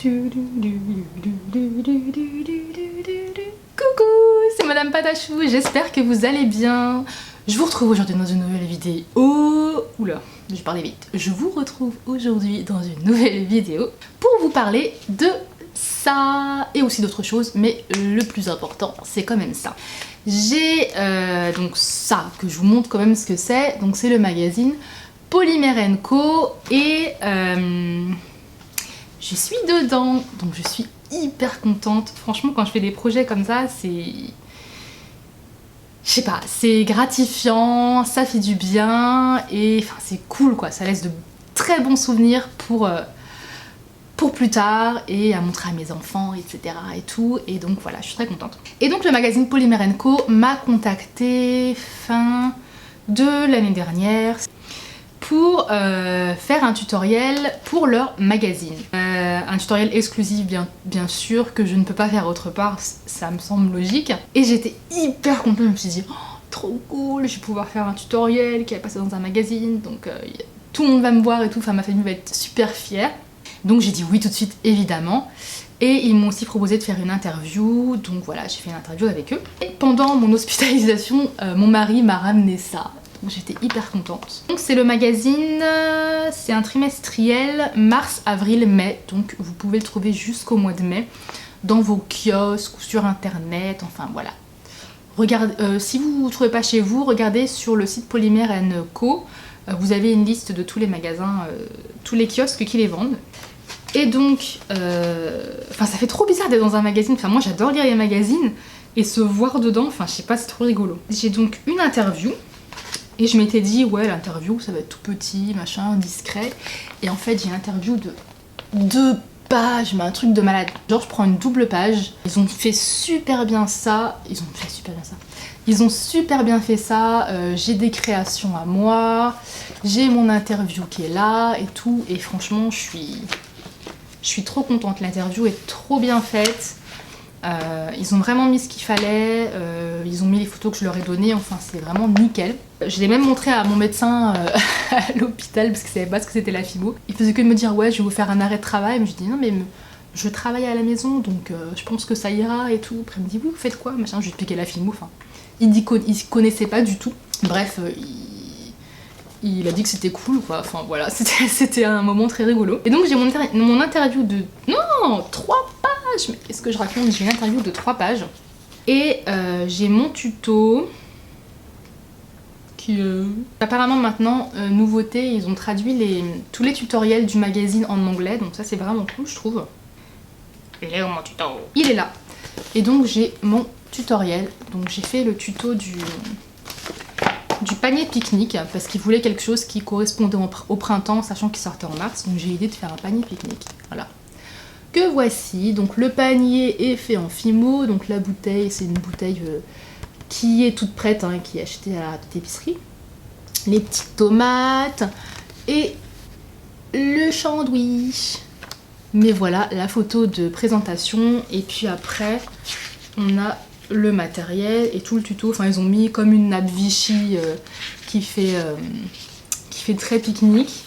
Coucou, c'est Madame Patachou, j'espère que vous allez bien. Je vous retrouve aujourd'hui dans une nouvelle vidéo. Oula, je parlais vite. Je vous retrouve aujourd'hui dans une nouvelle vidéo pour vous parler de ça et aussi d'autres choses, mais le plus important, c'est quand même ça. J'ai donc ça que je vous montre quand même ce que c'est. Donc c'est le magazine Polymer & Co et je suis dedans, donc je suis hyper contente. Franchement, quand je fais des projets comme ça, c'est... Je sais pas, c'est gratifiant, ça fait du bien et enfin c'est cool quoi, ça laisse de très bons souvenirs pour plus tard et à montrer à mes enfants, etc. et tout. Et donc voilà, je suis très contente. Et donc le magazine Polymer & Co m'a contacté fin de l'année dernière pour faire un tutoriel pour leur magazine. Un tutoriel exclusif bien sûr, que je ne peux pas faire autre part, ça me semble logique. Et j'étais hyper contente, je me suis dit, oh, trop cool, je vais pouvoir faire un tutoriel qui va passer dans un magazine, donc tout le monde va me voir et tout, enfin ma famille va être super fière. Donc j'ai dit oui tout de suite, évidemment. Et ils m'ont aussi proposé de faire une interview, donc voilà, j'ai fait une interview avec eux. Et pendant mon hospitalisation, mon mari m'a ramené ça. J'étais hyper contente. Donc c'est le magazine, c'est un trimestriel mars, avril, mai. Donc vous pouvez le trouver jusqu'au mois de mai dans vos kiosques ou sur internet, enfin voilà. Regardez, si vous ne trouvez pas chez vous, regardez sur le site Polymer & Co. Vous avez une liste de tous les magasins, tous les kiosques qui les vendent. Et donc, enfin ça fait trop bizarre d'être dans un magazine. Enfin moi j'adore lire les magazines et se voir dedans, enfin je sais pas, c'est trop rigolo. J'ai donc une interview. Et je m'étais dit, ouais, l'interview, ça va être tout petit, machin, discret. Et en fait, j'ai une interview de 2 pages, mais un truc de malade. Genre, je prends une double page. Ils ont fait super bien ça. Ils ont super bien fait ça. J'ai des créations à moi. J'ai mon interview qui est là et tout. Et franchement, je suis trop contente. L'interview est trop bien faite. Ils ont vraiment mis ce qu'il fallait, ils ont mis les photos que je leur ai données, enfin c'est vraiment nickel. Je l'ai même montré à mon médecin à l'hôpital parce qu'il savait pas ce que c'était la fibo. Il faisait que de me dire ouais je vais vous faire un arrêt de travail, mais je dis non mais je travaille à la maison donc je pense que ça ira et tout. Après il me dit oui vous faites quoi machin, je lui ai expliqué la fibo, enfin il connaissait pas du tout. Bref, il a dit que c'était cool quoi, enfin voilà, c'était un moment très rigolo. Et donc j'ai mon interview de... Non 3 pages. Mais qu'est-ce que je raconte? J'ai une interview de 3 pages. Et j'ai mon tuto qui... Apparemment maintenant, nouveauté, ils ont traduit tous les tutoriels du magazine en anglais, donc ça c'est vraiment cool je trouve. Il est où mon tuto? Il est là. Et donc j'ai mon tutoriel, donc j'ai fait le tuto du panier pique-nique parce qu'ils voulaient quelque chose qui correspondait au printemps, sachant qu'il sortait en mars, donc j'ai l'idée de faire un panier pique-nique, voilà. Que voici, donc le panier est fait en Fimo, donc la bouteille c'est une bouteille qui est toute prête, hein, qui est achetée à la petite épicerie. Les petites tomates et le sandwich. Mais voilà la photo de présentation et puis après on a le matériel et tout le tuto, enfin ils ont mis comme une nappe Vichy qui fait très pique-nique.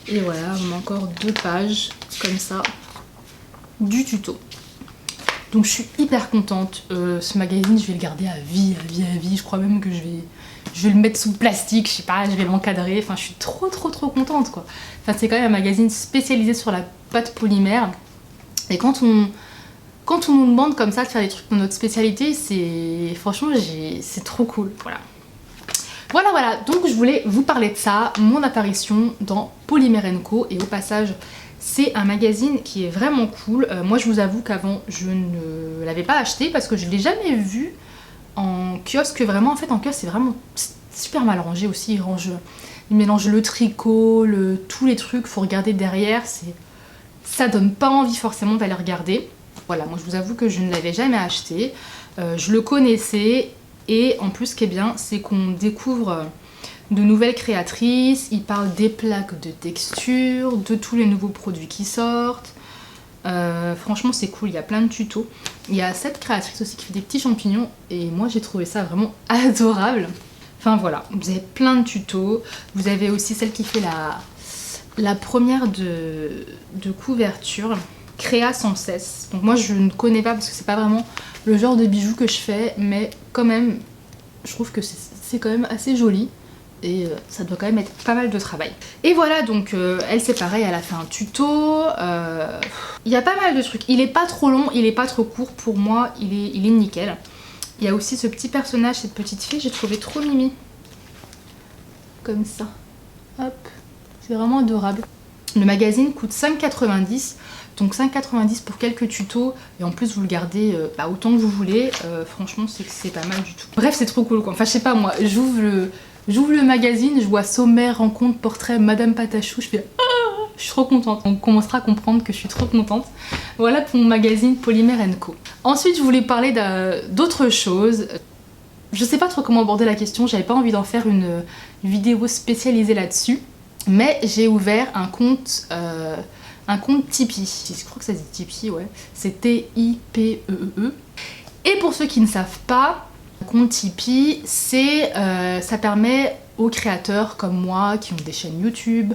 Et voilà, on a encore 2 pages comme ça du tuto. Donc je suis hyper contente, ce magazine je vais le garder à vie, je crois même que je vais le mettre sous plastique, je sais pas, je vais l'encadrer, enfin je suis trop contente quoi. Enfin c'est quand même un magazine spécialisé sur la pâte polymère et quand on nous demande comme ça de faire des trucs dans notre spécialité, c'est franchement c'est trop cool, voilà, donc je voulais vous parler de ça, mon apparition dans Polymer & Co. Et au passage, c'est un magazine qui est vraiment cool. Moi je vous avoue qu'avant je ne l'avais pas acheté parce que je l'ai jamais vu en kiosque. Vraiment en fait en kiosque c'est vraiment super mal rangé aussi, il mélange le tricot, tous les trucs, faut regarder derrière, ça donne pas envie forcément d'aller regarder. Voilà, moi je vous avoue que je ne l'avais jamais acheté, je le connaissais et en plus ce qui est bien c'est qu'on découvre de nouvelles créatrices, ils parlent des plaques de texture, de tous les nouveaux produits qui sortent. Franchement c'est cool, il y a plein de tutos. Il y a cette créatrice aussi qui fait des petits champignons et moi j'ai trouvé ça vraiment adorable. Enfin voilà, vous avez plein de tutos. Vous avez aussi celle qui fait la première de couverture. Créa sans cesse. Donc moi je ne connais pas parce que c'est pas vraiment le genre de bijoux que je fais, mais quand même je trouve que c'est quand même assez joli. Et ça doit quand même être pas mal de travail. Et voilà, donc elle c'est pareil, elle a fait un tuto. Il y a pas mal de trucs. Il est pas trop long, il est pas trop court. Pour moi, il est nickel. Il y a aussi ce petit personnage, cette petite fille, j'ai trouvé trop mimi. Comme ça. Hop. C'est vraiment adorable. Le magazine coûte 5,90 €. Donc 5,90 € pour quelques tutos. Et en plus vous le gardez autant que vous voulez. Franchement c'est pas mal du tout. Bref, c'est trop cool quoi. Enfin je sais pas moi, j'ouvre le magazine, je vois sommaire, rencontre, portrait, Madame Patachou, je fais ah, je suis trop contente. On commencera à comprendre que je suis trop contente. Voilà pour mon magazine Polymère & Co. Ensuite, je voulais parler d'autre chose. Je sais pas trop comment aborder la question, j'avais pas envie d'en faire une vidéo spécialisée là-dessus. Mais j'ai ouvert un compte Tipeee. Je crois que ça se dit Tipeee, ouais. C'est T-I-P-E-E. Et pour ceux qui ne savent pas, compte Tipeee, ça permet aux créateurs comme moi qui ont des chaînes YouTube,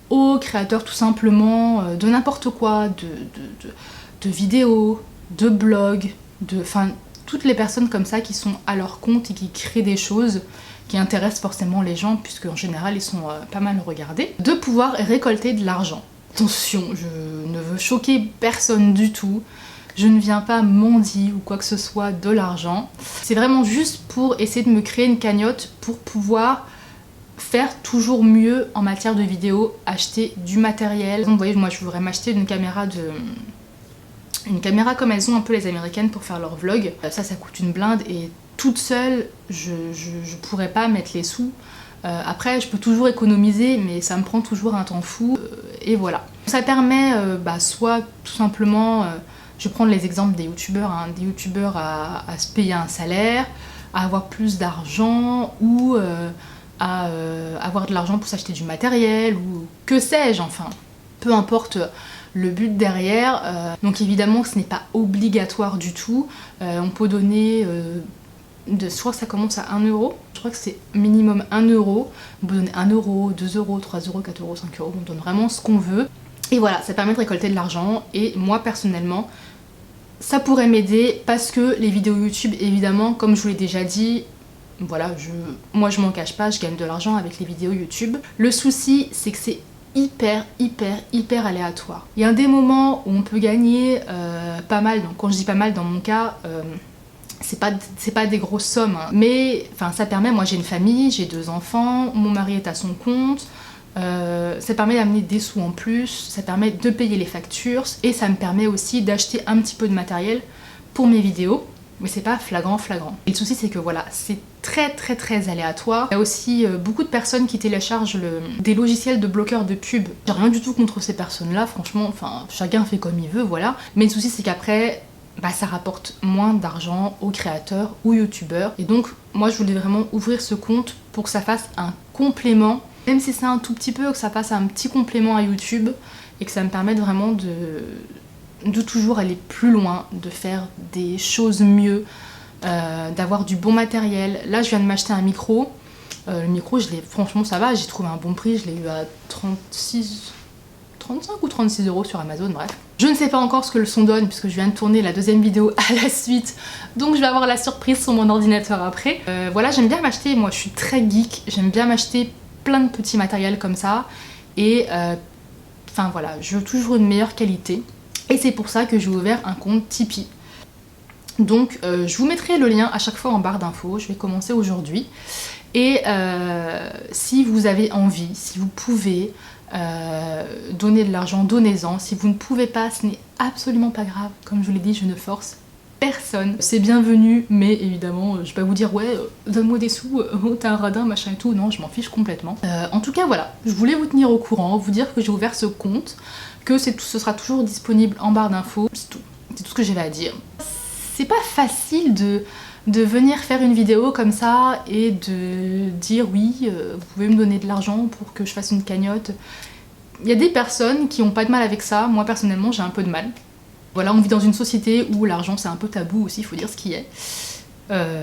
aux créateurs tout simplement de n'importe quoi, de vidéos, de blogs, enfin toutes les personnes comme ça qui sont à leur compte et qui créent des choses qui intéressent forcément les gens puisque en général ils sont pas mal regardés, de pouvoir récolter de l'argent. Attention, je ne veux choquer personne du tout. Je ne viens pas mendier ou quoi que ce soit de l'argent. C'est vraiment juste pour essayer de me créer une cagnotte pour pouvoir faire toujours mieux en matière de vidéo, acheter du matériel. Donc, vous voyez, moi je voudrais m'acheter une caméra comme elles ont un peu les américaines pour faire leurs vlogs. Ça coûte une blinde et toute seule, je pourrais pas mettre les sous. Après, je peux toujours économiser, mais ça me prend toujours un temps fou. Et voilà. Ça permet soit tout simplement... je vais prendre les exemples des youtubeurs, des youtubeurs à se payer un salaire, à avoir plus d'argent ou à avoir de l'argent pour s'acheter du matériel ou que sais-je, enfin. Peu importe le but derrière. Donc évidemment ce n'est pas obligatoire du tout. On peut donner... je crois que ça commence à 1 €. Je crois que c'est minimum 1 €. On peut donner 1 €, 2 €, 3 €, 4 €, 5 €. On donne vraiment ce qu'on veut. Et voilà, ça permet de récolter de l'argent. Et moi personnellement, ça pourrait m'aider parce que les vidéos YouTube, évidemment, comme je vous l'ai déjà dit, voilà, moi je m'en cache pas, je gagne de l'argent avec les vidéos YouTube. Le souci, c'est que c'est hyper aléatoire. Il y a des moments où on peut gagner pas mal, donc quand je dis pas mal dans mon cas, c'est pas des grosses sommes, hein. Mais enfin ça permet, moi j'ai une famille, j'ai 2 enfants, mon mari est à son compte, ça permet d'amener des sous en plus, ça permet de payer les factures et ça me permet aussi d'acheter un petit peu de matériel pour mes vidéos, mais c'est pas flagrant. Et le souci c'est que voilà, c'est très aléatoire. Il y a aussi beaucoup de personnes qui téléchargent des logiciels de bloqueurs de pub. J'ai rien du tout contre ces personnes là, franchement, enfin chacun fait comme il veut, voilà. Mais le souci c'est qu'après, ça rapporte moins d'argent aux créateurs ou youtubeurs. Et donc moi je voulais vraiment ouvrir ce compte pour que ça fasse un complément, même si c'est un tout petit peu, que ça fasse un petit complément à YouTube et que ça me permette vraiment de toujours aller plus loin, de faire des choses mieux, d'avoir du bon matériel. Là je viens de m'acheter un micro. Le micro, franchement ça va, j'ai trouvé un bon prix, je l'ai eu à 35 ou 36 € sur Amazon, bref. Je ne sais pas encore ce que le son donne puisque je viens de tourner la 2e vidéo à la suite, donc je vais avoir la surprise sur mon ordinateur après. Voilà, j'aime bien m'acheter, moi je suis très geek, j'aime bien m'acheter plein de petits matériels comme ça et enfin voilà, je veux toujours une meilleure qualité et c'est pour ça que j'ai ouvert un compte Tipeee. Donc je vous mettrai le lien à chaque fois en barre d'infos, je vais commencer aujourd'hui. Et si vous avez envie, si vous pouvez donner de l'argent, donnez-en. Si vous ne pouvez pas, ce n'est absolument pas grave. Comme je vous l'ai dit, je ne force personne. C'est bienvenu, mais évidemment, je vais pas vous dire ouais, donne-moi des sous, oh t'es un radin, machin et tout. Non, je m'en fiche complètement. En tout cas, voilà, je voulais vous tenir au courant, vous dire que j'ai ouvert ce compte, que ce sera toujours disponible en barre d'infos. C'est tout ce que j'avais à dire. C'est pas facile de venir faire une vidéo comme ça et de dire oui, vous pouvez me donner de l'argent pour que je fasse une cagnotte. Il y a des personnes qui ont pas de mal avec ça, moi personnellement j'ai un peu de mal. Voilà, on vit dans une société où l'argent c'est un peu tabou aussi, il faut dire ce qui est.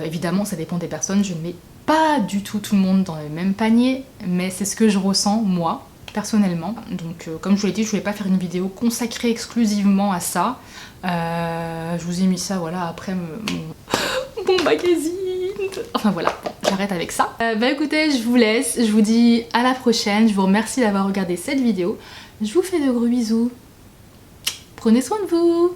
Évidemment ça dépend des personnes, je ne mets pas du tout le monde dans le même panier, mais c'est ce que je ressens moi, personnellement. Donc comme je vous l'ai dit, je voulais pas faire une vidéo consacrée exclusivement à ça. Je vous ai mis ça voilà après mon magazine. Enfin voilà, bon, j'arrête avec ça. Bah écoutez, je vous laisse, je vous dis à la prochaine. Je vous remercie d'avoir regardé cette vidéo. Je vous fais de gros bisous. Prenez soin de vous.